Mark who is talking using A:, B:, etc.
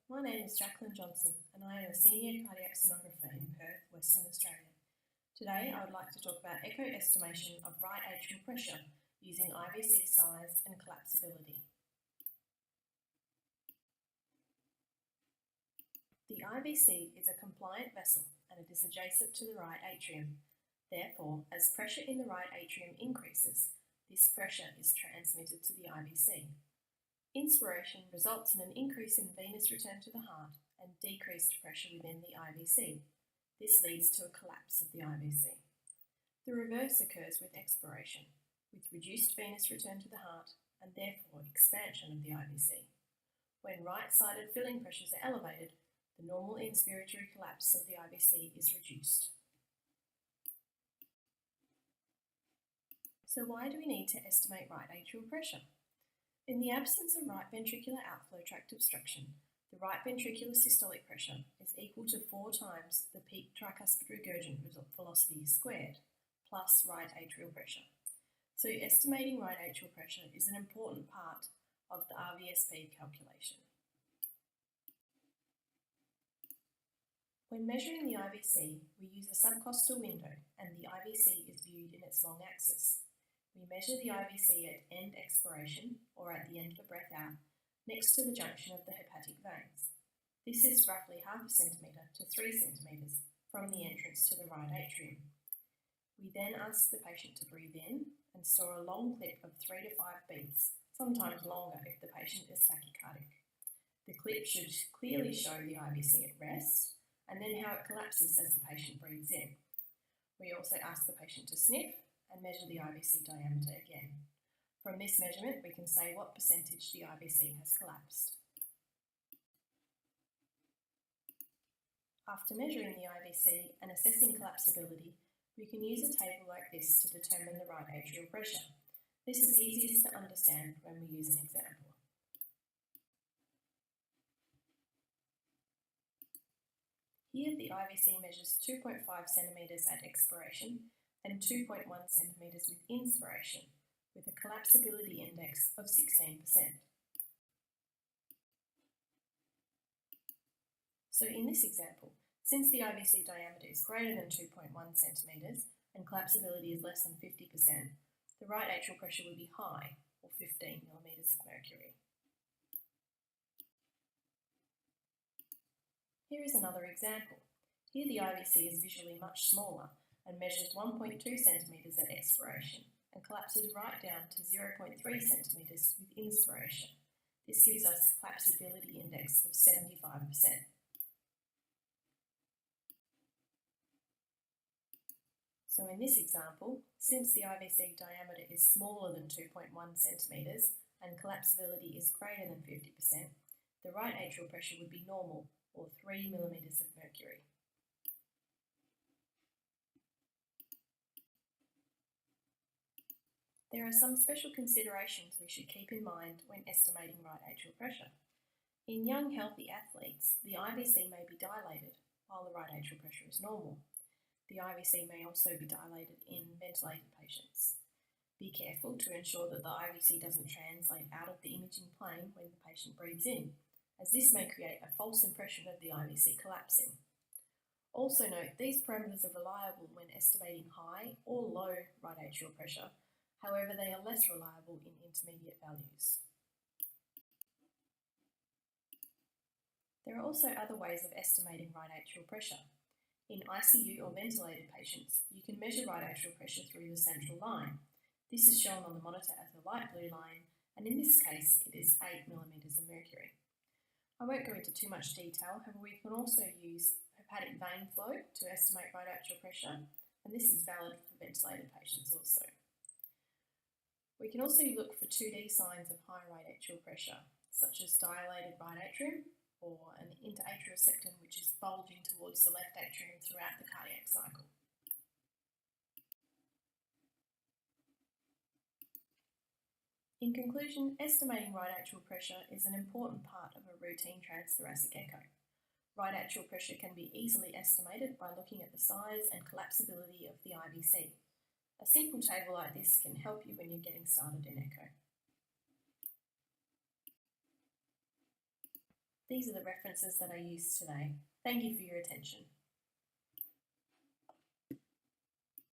A: My name is Jacqueline Johnson and I am a Senior Cardiac Sonographer in Perth, Western Australia. Today I would like to talk about echo estimation of right atrial pressure using IVC size and collapsibility. The IVC is a compliant vessel and it is adjacent to the right atrium. Therefore, as pressure in the right atrium increases, this pressure is transmitted to the IVC. Inspiration results in an increase in venous return to the heart and decreased pressure within the IVC. This leads to a collapse of the IVC. The reverse occurs with expiration, with reduced venous return to the heart and therefore expansion of the IVC. When right-sided filling pressures are elevated, the normal inspiratory collapse of the IVC is reduced. So why do we need to estimate right atrial pressure? In the absence of right ventricular outflow tract obstruction, the right ventricular systolic pressure is equal to 4 times the peak tricuspid regurgent velocity squared, plus right atrial pressure. So estimating right atrial pressure is an important part of the RVSP calculation. When measuring the IVC, we use a subcostal window and the IVC is viewed in its long axis. We measure the IVC at end expiration, or at the end of a breath out, next to the junction of the hepatic veins. This is roughly half a centimetre to 3 centimetres from the entrance to the right atrium. We then ask the patient to breathe in and store a long clip of 3 to 5 beats, sometimes longer if the patient is tachycardic. The clip should clearly show the IVC at rest and then how it collapses as the patient breathes in. We also ask the patient to sniff and measure the IVC diameter again. From this measurement, we can say what percentage the IVC has collapsed. After measuring the IVC and assessing collapsibility, we can use a table like this to determine the right atrial pressure. This is easiest to understand when we use an example. Here the IVC measures 2.5 centimetres at expiration and 2.1 centimetres with inspiration, with a collapsibility index of 16%. So in this example, since the IVC diameter is greater than 2.1 centimetres and collapsibility is less than 50%, the right atrial pressure would be high, or 15 millimetres of mercury. Here is another example. Here the IVC is visually much smaller and measures 1.2 centimetres at expiration and collapses right down to 0.3 centimetres with inspiration. This gives us a collapsibility index of 75%. So in this example, since the IVC diameter is smaller than 2.1 centimetres and collapsibility is greater than 50%, the right atrial pressure would be normal, or 3 millimetres of mercury. There are some special considerations we should keep in mind when estimating right atrial pressure. In young healthy athletes, the IVC may be dilated while the right atrial pressure is normal. The IVC may also be dilated in ventilated patients. Be careful to ensure that the IVC doesn't translate out of the imaging plane when the patient breathes in, as this may create a false impression of the IVC collapsing. Also note, these parameters are reliable when estimating high or low right atrial pressure. However, they are less reliable in intermediate values. There are also other ways of estimating right atrial pressure. In ICU or ventilated patients, you can measure right atrial pressure through the central line. This is shown on the monitor as a light blue line, and in this case, it is 8 millimetres of mercury. I won't go into too much detail, however, we can also use hepatic vein flow to estimate right atrial pressure, and this is valid for ventilated patients also. We can also look for 2D signs of high right atrial pressure, such as dilated right atrium or an interatrial septum which is bulging towards the left atrium throughout the cardiac cycle. In conclusion, estimating right atrial pressure is an important part of a routine transthoracic echo. Right atrial pressure can be easily estimated by looking at the size and collapsibility of the IVC. A simple table like this can help you when you're getting started in echo. These are the references that I used today. Thank you for your attention.